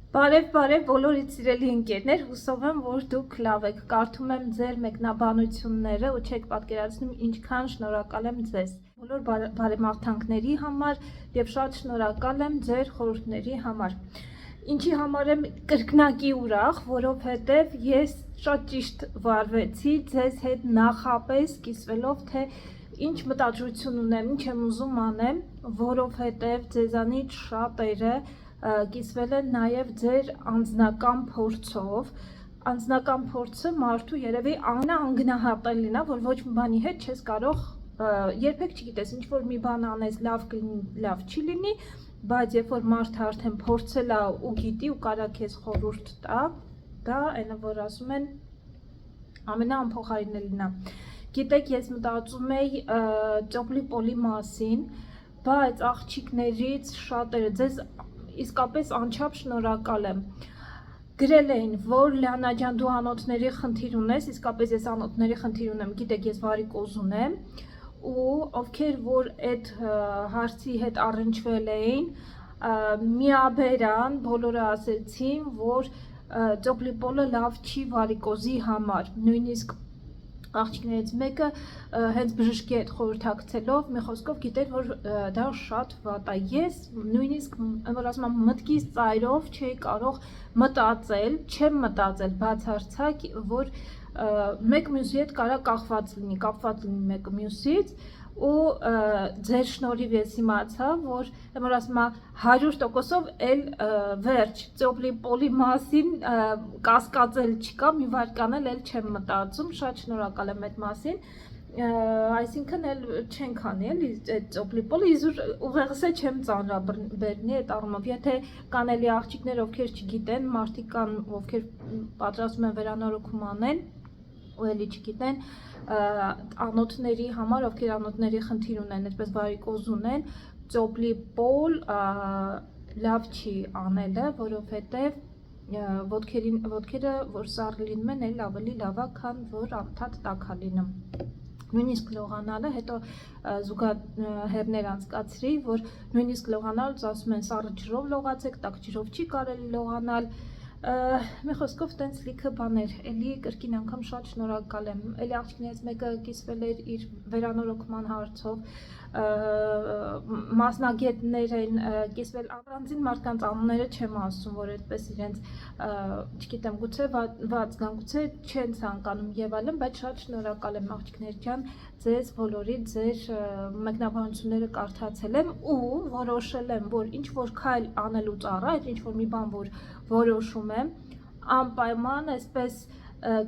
Բարև բոլորիդ սիրելի ընկերներ, հուսով եմ, որ դուք լավ եք, կարդում եմ ձեր մեկնաբանությունները ու չեք պատկերացնում ինչքան շնորհակալ եմ ձեզ բոլոր բարեմաղթանքների համար եւ շատ շնորհակալ եմ ձեր խորհուրդների համար։ Ինչի համար եմ կրկնակի ուրախ, որովհետեւ ես շատ ճիշտ վարվեցի ձեզ հետ նախապես կիսվելով, թե ինչ մտադրություն ունեմ, ինչ եմ ուզում անեմ, որովհետեւ ձեզանից շատերը կիսվել են նաև ձեր անձնական փորձով։ Անձնական փորձը մարդու երևի ամենաանգնահատելին է, որ ոչ մի բանի հետ չես կարող երբեք չգիտես, ինչ որ մի բան անես, լավ կլինի, լավ չի լինի, բայց երբ որ մարդը արդեն փորձել է ու գիտի ու կարա քեզ խորհուրդ տա, դա այն որ ասում են ամենաանփոխարինելին է։ Գիտեք, ես մտածում էի ճոպլի-պոլի մասին, բայց աղջիկներից շատերը ձեզ իսկապես անչափ շնորհակալ եմ։ Գրել էին, որ Լիանա ջան, դու անոթների խնդիր ունես, իսկապես ես անոթների խնդիր ունեմ, գիտեք, ես վարիկոզ ունեմ, ու ովքեր որ այդ հարցի հետ առնչվել էին, միաբերան բոլորը ասեցին, որ ճոպլի-պոլը լավ չի վարիկոզի համար, նույնիսկ աղջիկներից մեկը հենց բժշկի հետ խորհրդակցելով մի խոսքով գիտեր, որ դա շատ վատ է։ Ես նույնիսկ որ ասում եմ մտքից ծայրով չէի կարող մտածել, չեմ մտածել բացարձակ, որ մեկ մյուսի հետ կարա կապված լինի մեկը մյուսից ու ձեր շնորհիվ ես իմացա, որ որ ասում եմ 100%-ով էլ վերջ ճոպլի-պոլի մասին կասկածել չկա, մի վարքան էլ չեմ մտածում, շատ շնորհակալ եմ այդ մասին, այսինքն էլ չենք անի էլի այդ ճոպլի-պոլը, իզուր ուղեղս է չեմ ծանրաբեռնի այդ առումով, եթե կան էլի աղջիկներ, ովքեր չգիտեն, մարդիկ կան, ովքեր պատրաստում են վերանորոգում անեն, ու էլի չգիտեն, անոթների համար, ովքեր անոթների խնդիր ունեն, այդպես վարիկոզ ունեն, ճոպլի-պոլ լավ չի անելը, որովհետև ոտքերը, որ սառը լինում են, էլ ավելի լավ է, քան որ անդադ տաք է լինում։ Նույնիսկ լողանալը, հետո զուգահեռներ անցկացրի, որ նույնիսկ լողանալուց ասում են սառը ջրով լողացեք, տաք ջրով չի կարելի լողանալ, մի խոսքով տենց լիքը բաներ, էլի կրկին անգամ շատ շնորհակալ եմ, էլի աղջիկներից մեկը կիսվել էր իր վերանորոգման հարցով, մասնագետներ են կիսվել, առանձին մարդկանց անունները չեմ ասում, որ այդպես իրենց, չգիտեմ, գուցե վատ զգան, գուցե չեն ցանկանում եւ այլն, բայց շատ շնորհակալ եմ աղջիկներ ջան, ձեզ բոլորի ձեր մեկնաբանությունները կարդացել եմ ու որոշել եմ, որ ինչ որ քայլ անելուց առաջ, ինչ որ մի բան որ որոշում եմ, անպայման այսպես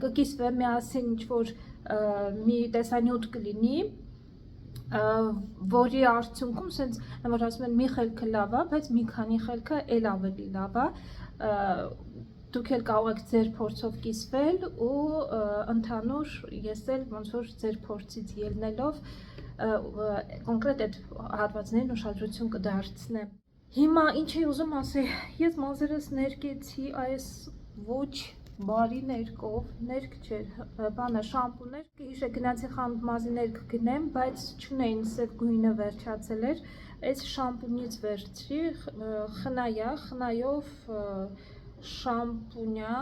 կկիսվեմ միասին ինչ որ մի տեսանյութ կլինի, որի արդյունքում սենց որ ասում են մի խելքը լավ է, բայց մի քանի խելքը էլ ավելի լավ է, դուք էլ կարող եք ձեր փորձով կիսվել ու ընդհանուր ես էլ ոնց որ ձեր փորձից ելնելով կոնկրետ այդ հատվածներին ուշադրություն կդարձնեմ։ Հիմա ինչ էի ուզում ասել, ես մազերս ներկեցի այս ոչ բարի ներկով, ներկ չէր, բանը շամպուներ, կհիշեք գնացի խանութ մազի ներկ գնեմ, բայց չունեին սև գույնը վերջացել էր, այս շամպունից վերցրի, խնայով շամպունյա,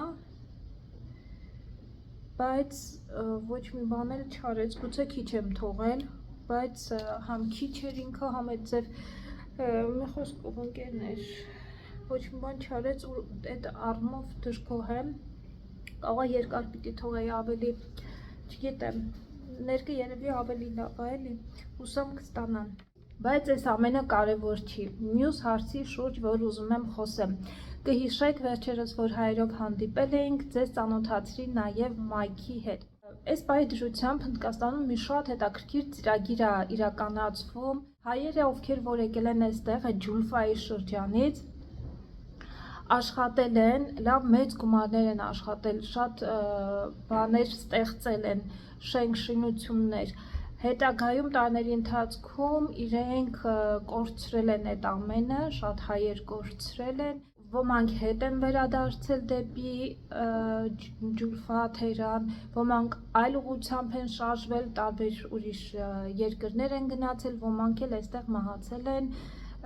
բայց ոչ մի բան էլ չարեց, գուցե քիչ եմ թողել, բայց համ քիչ էր ինքը, համ այդ ձև մի խոսքով ընկերներ, ոչ մի բան չարեց ու այդ առումով դժգոհ եմ, կարող երկար պիտի թողեի ավելի, չգիտեմ, ներկը երևի ավելի լավ է էլի, հուսամ կստանան, բայց այս ամենը կարևոր չի, մյուս հարցի շուրջ, որ ուզում եմ խոսեմ, կհիշեք վերջերս, որ հայերով հանդիպել էինք, ձեզ ծանոթացրի նաև Մայքի հետ, այս պահի դժությամբ Հնդկաստանում մի շատ հետաքրքիր ծրագիր է իրականացվում, հայերը, ովքեր որ եկել են այստեղ այդ Ջուլֆայի շրջանից, աշխատել են, լավ մեծ գումարներ են աշխատել, շատ բաներ ստեղծել են, շինություններ, հետագայում տարիների ընթացքում իրենք կորցրել են այդ ամենը, շատ հայեր կորցրել են, ոմանք հետ են վերադարձել դեպի Ջուլֆա, Թեհրան, ոմանք այլ ուղղությամբ են շարժվել, տարբեր ուրիշ երկրներ են գնացել, ոմանք էլ այստեղ մահացել են,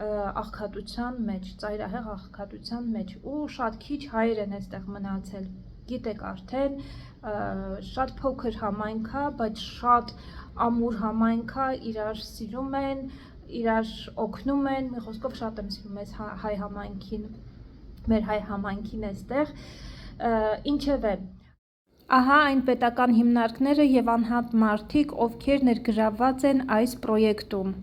աղքատության մեջ, ծայրահեղ աղքատության մեջ ու շատ քիչ հայեր են այստեղ մնացել։ Գիտեք արդեն, շատ փոքր համայնք է, բայց շատ ամուր համայնք է, իրար սիրում են, իրար օգնում են, մի խոսքով շատ եմ սիրում այս հայ համայնքին, մեր հայ համայնքին այստեղ, ինչևէ, ահա այն պետական հիմնարկները եւ անհատ մարդիկ, ովքեր ներգրավված են այս պրոյեկտում։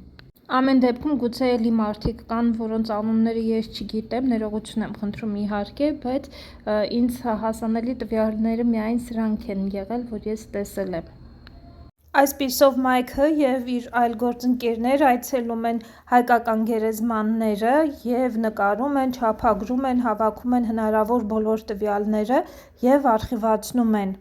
Ամեն դեպքում գուցե էլի մարդիկ կան, որոնց անունները ես չգիտեմ, ներողություն եմ խնդրում իհարկե, բայց ինձ հասանելի տվյալները միայն սրանք են եղել, որ ես տեսել եմ։ Այսպիսով Մայքը եւ իր այլ գործընկերներ այցելում են հայկական գերեզմանները եւ նկարում են, չափագրում են, հավաքում են հնարավոր բոլոր տվյալները եւ արխիվացնում են։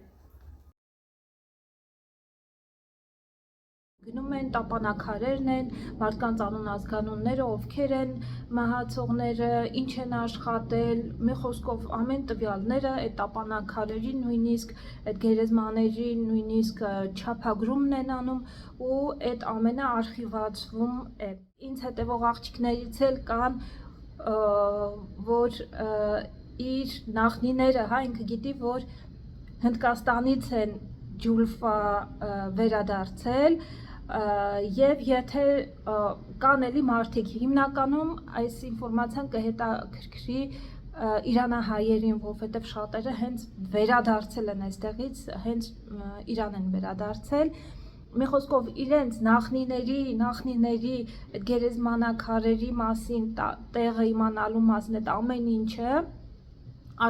Գնում են, տապանակարերն են, մարդկանց անուն ազգանունները, ովքեր են մահացողները, ինչ են աշխատել, մի խոսքով ամեն տվյալները այդ տապանակարերի, նույնիսկ այդ գերեզմաների նույնիսկ չափագրումն են անում ու այդ ամենը արխիվացվում է։ Ինձ հետևող աղջիկներից էլ կան, որ իր նախնիները, հա, ինքը գիտի, որ Հնդկաստանից են Ջուլֆա վերադարձել եւ եթե կան էլի մարդիկ, հիմնականում այս ինֆորմացիան կհետաքրքրի իրանահայերին, որովհետեւ շատերը հենց վերադարձել են այստեղից, հենց Իրան են վերադարձել, մի խոսքով իրենց նախնիների այդ գերեզմանակարերի մասին, տեղը իմանալու մասին, այդ ամեն ինչը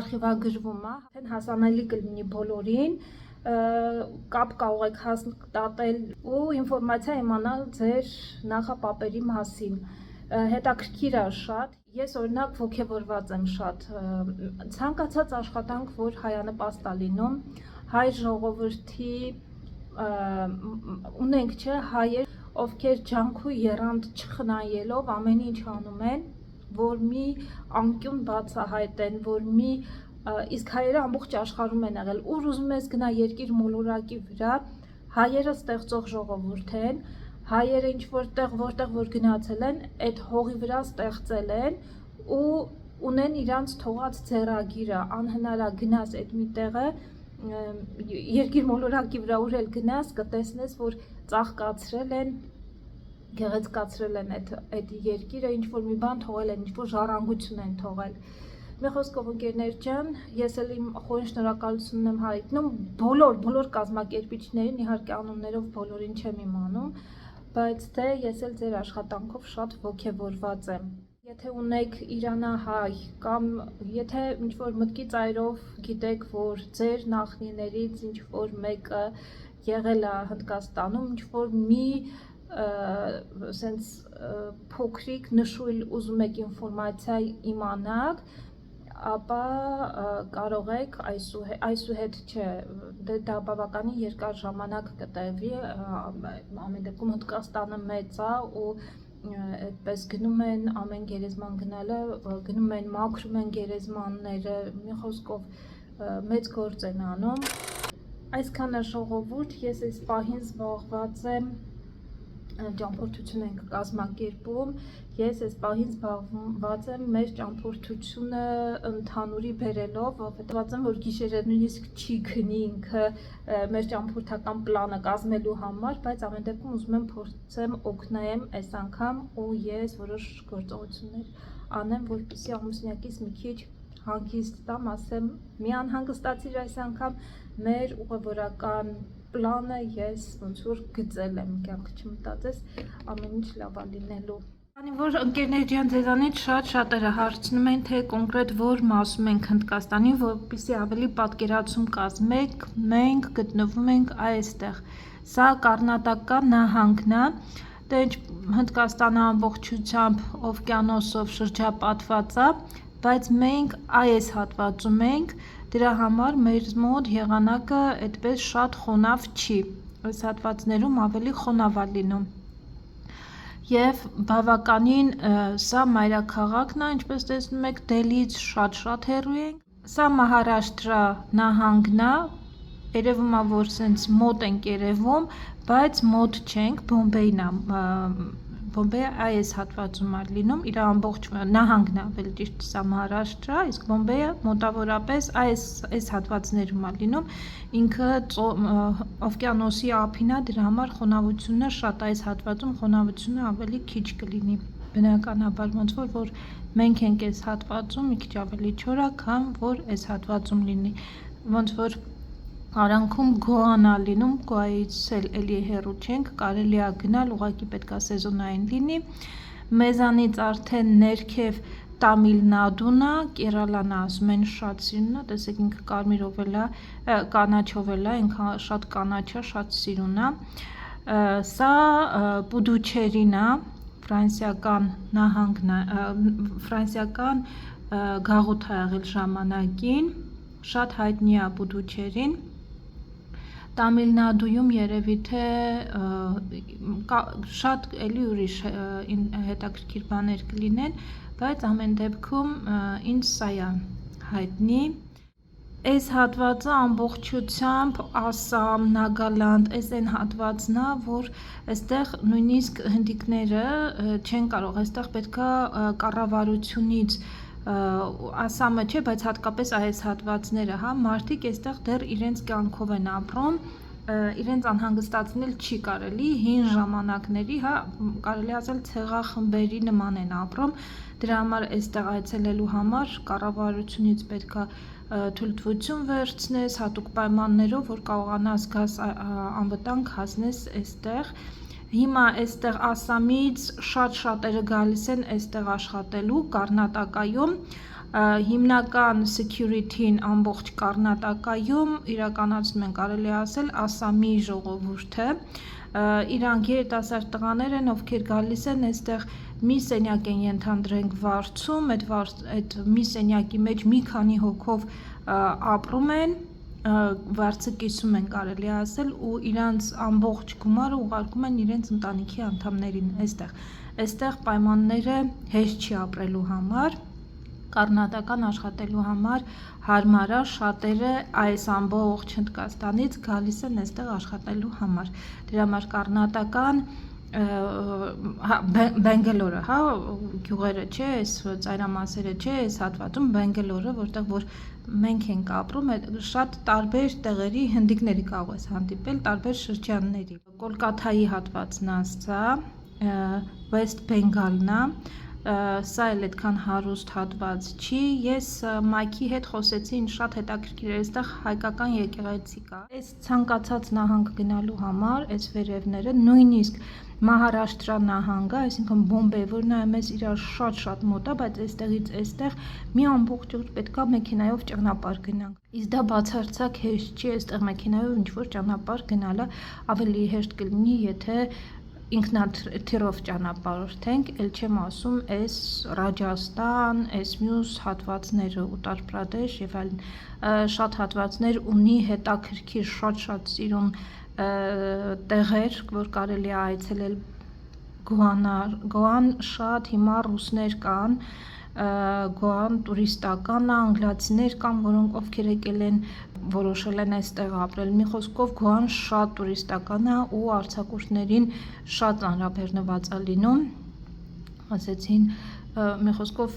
արխիվագրվում է, հասանելի կլինի բոլորին, կապ կարող եք հաստատել ու ինֆորմացիա իմանալ ձեր նախապապերի մասին, հետաքրքիր է շատ, ես օրինակ ոգևորված եմ շատ, ցանկացած աշխատանք, որ հայանպաստ է լինում, հայ ժողովրդի ունենք չէ հայեր, ովքեր ջանք ու եռանդ չխնայելով ամեն ինչ անում են, որ մի անկյուն բացահայտեն, որ մի իսկ հայերը ամբողջ աշխարհում են եղել, ուր ուզում ես գնա երկիր մոլորակի վրա, հայերը ստեղծող ժողովուրդ են, հայերը ինչ որտեղ որ գնացել են, այդ հողի վրա ստեղծել են ու ունեն իրանց թողած ձեռագիրը, անհնար է գնաս այդ մի տեղը, երկիր մոլորակի վրա ուր էլ գնաս, կտեսնես, որ ծաղկացրել են, գեղեցկացրել են այդ երկիրը, ինչ որ մի բան թողել են, ինչ որ ժառանգություն են թողել։ Մի խոսքով ընկերներ ջան, ես էլ իմ խորին շնորհակալությունն եմ հայտնում բոլոր կազմակերպիչներին, իհարկե անուններով բոլորին չեմ իմանում, բայց թե ես էլ ձեր աշխատանքով շատ ոգևորված եմ։ Եթե ունեք իրանահայ կամ եթե ինչ-որ մտքի ծայրով գիտեք, որ ձեր նախնիներից ինչ-որ մեկը եղել է Հնդկաստանում, ինչ-որ մի սենց փոքրիկ նշույլ ուզում եք ինֆորմացիա իմանաք, ապա կարող եք այսուհետ չէ, դա բավականին երկար ժամանակ կտևի, ամեն դեպքում Հնդկաստանը մեծ է ու այդպես գնում են ամեն գերեզման գնալը, գնում են մաքրում են գերեզմանները, մի խոսքով մեծ գործ են անում։ Այսքանը ժողովուրդ, ես այս պահին զբաղված եմ ճամփորդություն ենք կազմակերպում, ես այս պահին զբաղված եմ մեր ճամփորդությունը ընդհանուրի բերելով, որովհետև եմ, որ գիշերը նույնիսկ չի քնի ինքը մեր ճամփորդական պլանը կազմելու համար, բայց ամեն դեպքում ուզում եմ փորձեմ օգնեմ այս անգամ ու ես որոշ գործողություններ անեմ, որպեսզի ամուսնյակից մի քիչ հանգիստ տամ, ասեմ, մի անհանգստացիր այս անգամ մեր ուղևորական պլանը ես ոնց որ գծել եմ, կյանք չմտածես, ամեն ինչ լավ է լինելու։ Քանի որ ընկերներ ջան ձեզանից շատերը հարցնում են, թե կոնկրետ որ մասում ենք Հնդկաստանի, որպեսզի ավելի պատկերացում կազմեք, մենք գտնվում ենք այստեղ։ Սա Կառնատակա նահանգն է, դե Հնդկաստանը ամբողջությամբ օվկիանոսով շրջապատված է, բայց մենք այս հատվածում ենք, դրա համար մեր մոտ եղանակը այդպես շատ խոնավ չի, այս հատվածներում ավելի խոնավ է լինում։ Եվ բավականին սա մայրաքաղաքն է, ինչպես տեսնում եք, Դելից շատ հեռու ենք։ Սա Մահարաշտրա նահանգն է, երևում է, որ սենց մոտ ենք երևում, բայց մոտ չենք, Բոմբեյը այս հատվածում է լինում, իր ամբողջ նահանգն է ավելի ճիշտ սա Մահարաշտրա, իսկ Բոմբեյը մոտավորապես այս հատվածներում է լինում, ինքը օվկիանոսի ափին է, դրա համար խոնավությունը շատ այս հատվածում խոնավությունը ավելի քիչ կլինի, բնականաբար ոնց որ մենք ենք այս հատվածում մի քիչ ավելի չոր է, քան որ այս հատվածում լինի, ոնց որ Արանքում Գոան է լինում, Գոայից էլի հեռու չենք, կարելի է գնալ, ուղղակի պետք է սեզոնային լինի, մեզանից արդեն ներքև Տամիլնադուն է, Կերալան է, ասում են շատ սիրուն է, տեսեք ինքը կարմիրով էլ է, կանաչով էլ է, ինքը շատ կանաչ է, շատ սիրուն է, սա Պուդուչերին է, ֆրանսիական նահանգն է, ֆրանսիական գաղութ է եղել ժամանակին, շատ հայտնի է Պուդուչերին, Տամիլնադուում երևի թե շատ էլի ուրիշ հետաքրքիր բաներ կլինեն, բայց ամեն դեպքում ինձ սա է հայտնի։ Այս հատվածը ամբողջությամբ Ասամ, Նագալանդ, այս այն հատվածն է, որ այստեղ նույնիսկ հնդիկները չեն կարող, այստեղ պետքա կառավարությունից Ասամը չէ, բայց հատկապես այս հատվածները, հա, մարդիկ այստեղ դեռ իրենց կյանքով են ապրում, իրենց անհանգստացնել չի կարելի, հին ժամանակների, հա, կարելի ասել ցեղախմբերի նման են ապրում, դրա համար այստեղ այցելելու համար կառավարությունից պետքա թույլտվություն վերցնես, հատուկ պայմաններով, որ կարողանաս գաս անվտանգ հասնես այստեղ։ Հիմա այստեղ Ասամից շատ շատերը գալիս են այստեղ աշխատելու Կարնատակայում, հիմնական security-ն ամբողջ Կարնատակայում իրականացնում են կարելի ասել Ասամի ժողովուրդը, իրանք երիտասարդ տղաներ են, ովքեր գալիս են այստեղ մի սենյակ են ենթադրենք վարձում, այդ մի սենյակի մեջ մի քանի հոգով ապրում են, վարձը կիսում են կարելի ասել ու իրանց ամբողջ գումարը ուղարկում են իրենց ընտանիքի անդամներին այստեղ պայմանները հեշտ չի ապրելու համար, Կարնատական աշխատելու համար հարմար է, շատերը այս ամբողջ Հնդկաստանից գալիս են այստեղ աշխատելու համար, դրա համար Կարնատական Բենգելորը, հա, գյուղերը չէ, այս ծայրամասերը չէ, այս հատվածում Բենգելորը, որտեղ որ մենք ենք ապրում, շատ տարբեր տեղերի հնդիկների կարող ես հանդիպել, տարբեր շրջանների։ Կոլկաթայի հատվածն է սա, West Bengal-ն է, սա էլ այդքան հարուստ հատված չի, ես Մայքի հետ խոսեցի, ինձ շատ հետաքրքիր էր, այստեղ հայկական եկեղեցի կա։ Այս ցանկացած նահանգ գնալու համար, այս վերևները, նույնիսկ Մահարաշտրա նահանգը, այսինքն Բոմբեյ, որ նայում ես իրար շատ մոտ է, բայց այստեղից այստեղ մի ամբողջ օր պետքա մեքենայով ճանապարհ գնանք։ Իսկ դա բացարձակ հեշտ չի, այստեղ մեքենայով ինչ-որ ճանապարհ գնալը ավելի հեշտ կլինի, եթե ինքնաթիռով ճանապարհորդենք, ել չեմ ասում այս Ռաջաստան, այս մյուս հատվածները, Ուտար Պրադեշ եւ այլն, շատ հատվածներ ունի հետաքրքիր շատ սիրուն տեղեր, որ կարելի է այցելել Գոան շատ հիմա ռուսներ կան, Գոան տուրիստական է, անգլիացիներ կան, որոնք ովքեր եկել են որոշել են այստեղ ապրել, մի խոսքով Գոան շատ տուրիստական է ու արձակուրդներին շատ ծանրաբեռնված է լինում, ասեցին մի խոսքով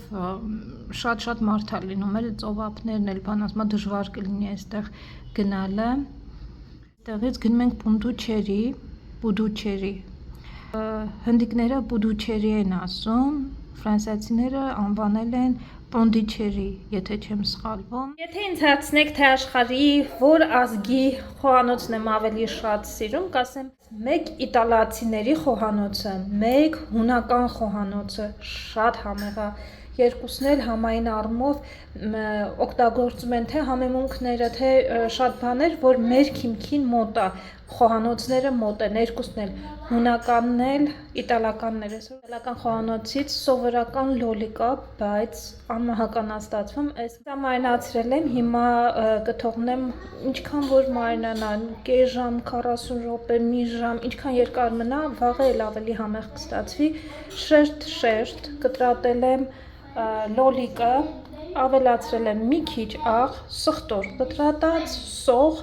շատ մարդ է լինում, էլ ծովափներն էլ բան ասում, դժվար կլինի այստեղ գնալը, այստեղից գնում ենք Պուդուչերի, հնդիկները Պուդուչերի են ասում, ֆրանսիացիները անվանել են Պոնդիչերի, եթե չեմ սխալվում։ Եթե ինձ հարցնեք, թե աշխարհի որ ազգի խոհանոցն եմ ավելի շատ սիրում, կասեմ մեկ իտալացիների խոհանոցը, մեկ հունական խոհանոցը, շատ համեղ է, երկուսն էլ համային առումով օգտագործում են թե համեմունքները, թե շատ բաներ, որ մեր քիմքին մոտ է, խոհանոցները մոտ են, երկուսն էլ, հունականն էլ, իտալականն էլ, իտալական խոհանոցից սովորական լոլի կա, բայց անմահական է ստացվում, այս մարինացրել եմ, հիմա կթողնեմ, ինչքան որ մարինանա, կես ժամ, 40 րոպե, մի ժամ, ինչքան երկար մնա, վաղը էլ ավելի համեղ կստացվի, շերտ կտրատել եմ լոլիկը, ավելացրել եմ մի քիչ աղ, սխտոր կտրատած, սող,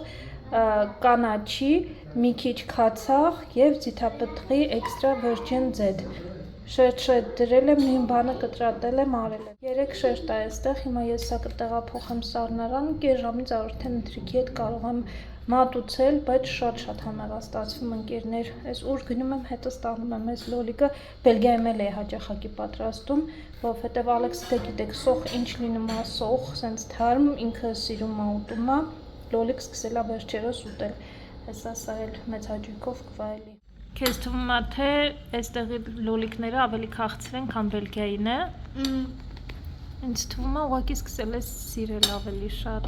կանաչի, մի քիչ քացախ և ձիթապտղի էքստրա վերջին ձեթ, Շերտ դրել եմ, նույն բանը կտրատել եմ, արել եմ։ 3 շերտ է այստեղ, հիմա ես սա կտեղափոխեմ սառնարան, կես ժամից արդեն ընթրիքի հետ կարող եմ մատուցել, բայց շատ համեղաստացվում ընկերներ։ Այս ուր գնում եմ, հետը ստանում եմ այս լոլիկը, Բելգիայում էլ է հաճախակի պատրաստում, որովհետև Ալեքսը դե գիտեք, սոխ ինչ լինում է, սոխ, սենց թարմ, ինքը սիրում է ուտում է, լոլիկ սկսել է վերջերս ուտել։ Հեսա սա էլ մեծ հաճույքով կվայելի։ Քեզ թվում է թե այստեղի լոլիկները ավելի քաղցր են, քան Բելգիային է։ Ինձ թվում է ուղղակի սկսել է սիրել ավելի շատ։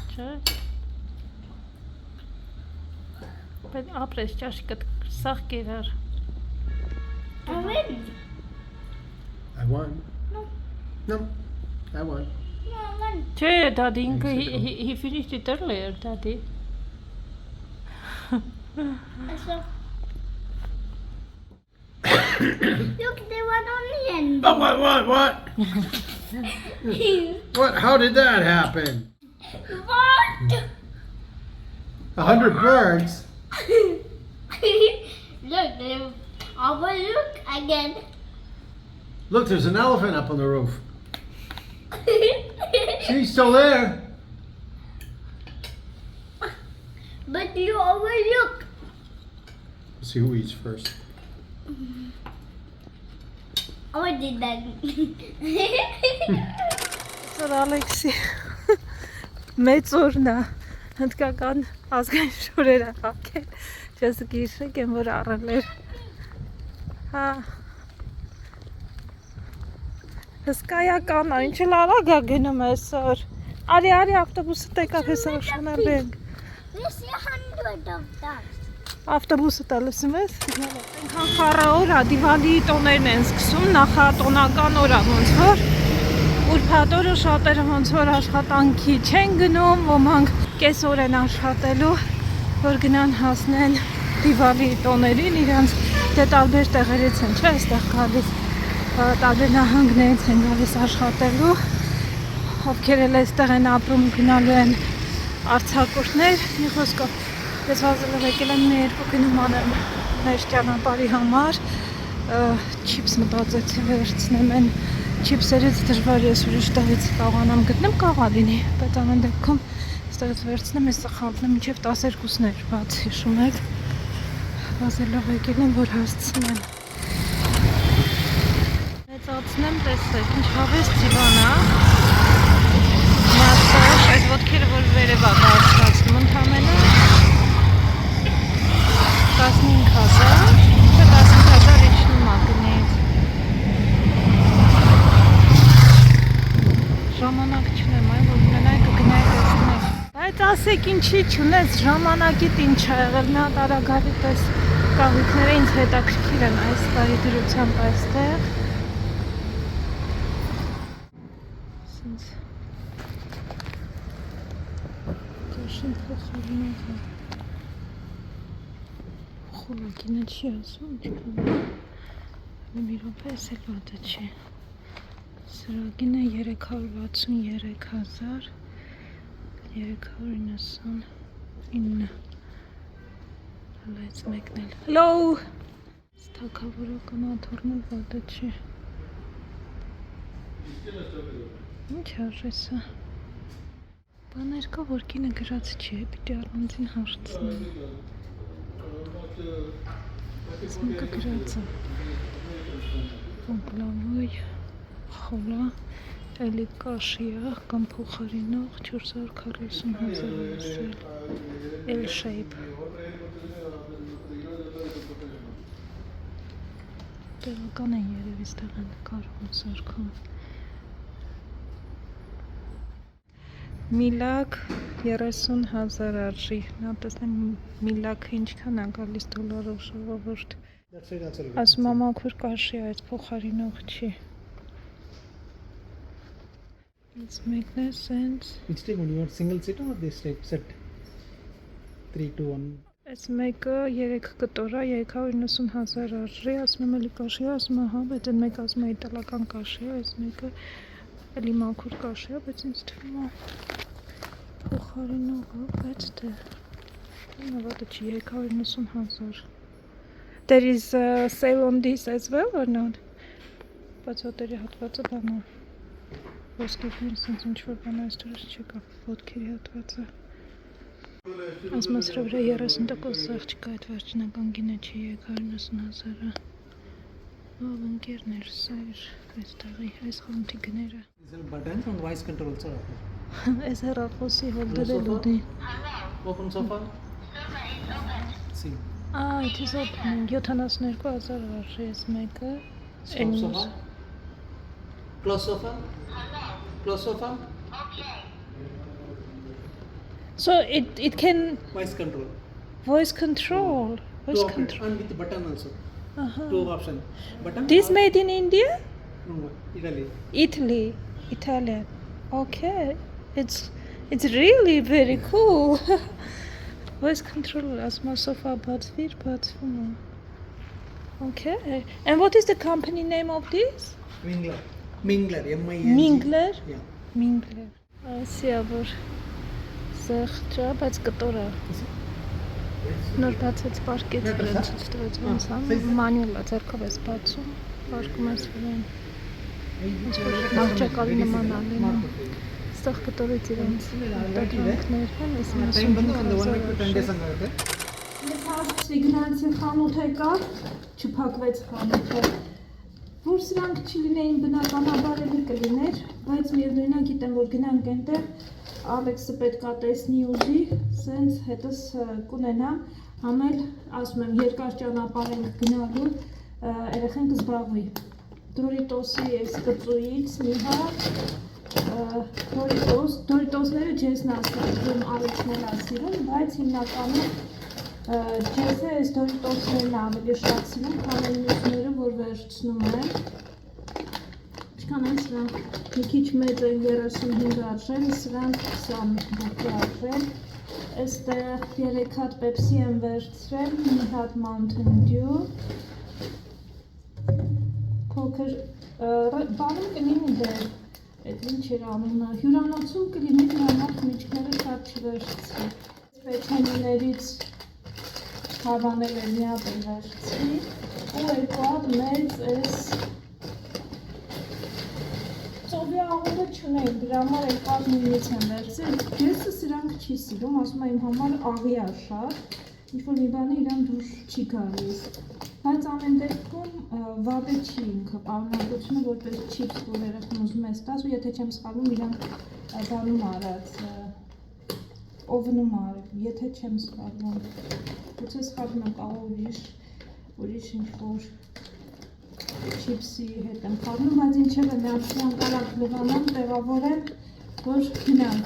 Չէ՞։ Բայց ապրես ճաշիկը սաղ կերար։ I won. No, I won. Չէ, Daddy, ինքը he finished it earlier, Daddy. Look, there was only end. Oh, what? What? How did that happen? What? 100 birds? Look, there. Look again. Look, there's an elephant up on the roof. She's still there. But you overlook. Let's see who eats first. I did that. Սր Ալեքսի մեծ օրն է, հնդկական ազգային շորեր է հակել, չես գիշեք եմ, որ առել էր, հա, հսկայական, ինչ էլ արագ է գնում այսօր, արի ավտոբուսը տեկավ հեսա շանել ենք, We see 100 of that. ավտոբուսը տալսում ես, ենքան խառը օր է, դիվալիի տոներն են սկսում, նախատոնական օր է ոնց որ, ուրբաթ օրը շատերը ոնց որ աշխատանքի չեն գնում, ոմանք կես օր են աշխատելու, որ գնան հասնեն դիվալիի տոներին, իրանց դե տարբեր տեղերից են, չէ, այստեղ գալիս, տարբեր նահանգներից են գալիս աշխատելու, ովքեր էլ այստեղ են ապրում, գնալու են արձակուրդներ, մի խոսքով, ես վազելով եկել եմ մի երկու գնում անեմ մեր ճանապարհի համար, չիպս մտածեցի վերցնեմ են չիպսերից դժվար ես ուրիշ տեղից կարողանամ գտնեմ, կարող է լինի, բայց ամեն դեպքում այստեղից վերցնեմ, ես սխալտնեմ մինչև 12-ներ, բաց հիշում եք, վազելով եկել եմ, որ հասցնեմ։ Մեծացնեմ, տեսեք, ինչ հավես ծիվան է, մասаж, այդ ոտքերը, որ վերև է կարծրացնում, ընդամենը 15,000, չէ 15,000 իջնում է գնից։ Ժամանակ չունեմ, այ որ ունենայի կգնայի տեսնեք։ Բայց ասեք ինչի չունես, ժամանակիդ ինչ է եղել, մի հատ արագալի պես կահույքները ինձ հետաքրքիր են այս տարի դրությամբ այստեղ։ Սենց կաշին փոխարինով է։ Խուլակինը չի ասում, չկան մի ռոպե ես էլ վատը չի սրագինը 363,000 399 հալայց մեկն էլ Hello Ստակավորական աթորն էլ վատը չի Ինչ արժե սա Բաներ կա, որ կինը գրած չի, պիտի առանձին հարցնեմ Սմուկը գրած է Պոմպլավոյ խոլա էլի կաշիա կամ փոխարինող 440,000 ասել L-shape տեղական են երևի ստեղ են կարում սարքում Միլակ 30,000 արժի նա տեսնեմ միլակը ինչքան է գալիս դոլարով ժողովուրդ ասում ամաքուր կաշի այդ փոխարինող չի It's make no sense. Which type one? You want single seat or this type set? 3 to 1. Այս մեկը 3 կտորա 390,000 արժի, ասում եմ էլի կաշի, ասում եմ հա, բայց այն մեկը ասում է իտալական կաշի, այս մեկը էլի մաքուր կաշի, բայց ինձ թվում է փոխարինող է, բայց դե նավատը չի 390,000 There is a sale on this as well or not? Բայց հոտերի հատվածը բանա։ Ոսկե ինստանց ինչ-որ բան այստորս չկա, ոտքերի հատվածը։ Ասմասրա վրա 30% սաղ չկա, այդ վարջնական գինը չի եկ 190,000-ը։ Ով ընկերներ, սա էր այստեղի, այս խանութի գները։ Buttons and voice control also. Այս հեռախոսի հոլդրել ուտի։ Open sofa. See. It is opening, 72,000 արժի ես մեկը։ Stop sofa. Close sofa. Close sofa. So it can Voice control. voice control. Voice Two option control. and with the button also. Uh-huh. Two option. Button. This or- made in India? No, Italy. Italy. Italian. Okay. It's really very cool. Voice control as my sofa but okay. And what is the company name of this? Mingler. Mingler. M-I-N-G. Mingler? Yeah. Mingler. Այսիավոր սեղճա, բայց կտորա։ Նոր բացեց պարկեց վրան ցույց տվեց ոնց անում, մանյուլա ձեռքով ես բացում, պարկում ես վրան։ Մահճակալի նման ալին։ Ստեղ կտորից իրենց տատրանքներ են, Time ಬಂದು ಒಂದು 1 week to 10 days 50,000 ಹಂಗಾಗುತ್ತೆ. Սիգնալցի խանութ եկավ, չփակվեց խանութը։ Որ սրանք չլինեին բնականաբար էլի կլիներ, բայց միևնույնն գիտեմ, որ գնանք այնտեղ, Ալեքսը պետքա տեսնի ուզի, սենց հետս կունենամ, համել, ասում եմ, երկար ճանապարհ ենք գնալու, երեխեն կզբաղվի։ Դորիտոսի այս կծույից մի հատ, Դորիտոսները ջեսն ասում, Ալեքսն էլ ասիրում, բայց հիմնականում ջեսը այս Դորիտոսներն ավելի շատ սիրում, քան այն մյուսները, որ վերջնում են։ Ինչքան են սրանք մի քիչ մեծ են 35 արժեն, սրանք 20 բուկի արժեն։ Այստեղ 3 հատ Pepsi եմ վերցրել, մի հատ Mountain Dew։ Փոքր բանում կլինի դեր, այդ ինչ էր անունը, հյուրանոցում կլինի դրանով խմիչքները շատ չվերցրի։ Պեչենիներից հավանել էր մի հատ վերցրի, ու երկու հատ մեծ այս ծովի աղուլը չունեի, դրա համար երկու հատ նույնից եմ վերցրել, ջեսը սրանք չի սիրում, ասում է իմ համար աղի է շատ, ինչ-որ մի բանը իրան դուր չի գալիս, բայց ամեն դեպքում վատը չի ինքը, պարունակությունը որպես չիպս, որ երեխան ուզում է ստաս, ու եթե չեմ սխալվում, իրանք բանում արած, օվնում արել, եթե չեմ սխալվում, գուցե սխալվում եմ կարող ուրիշ ինչ-որ չիպսի հետ եմ խառնում, բայց ինչևէ միացնան կարակ լվանան, տեղավորել, որ գնանք։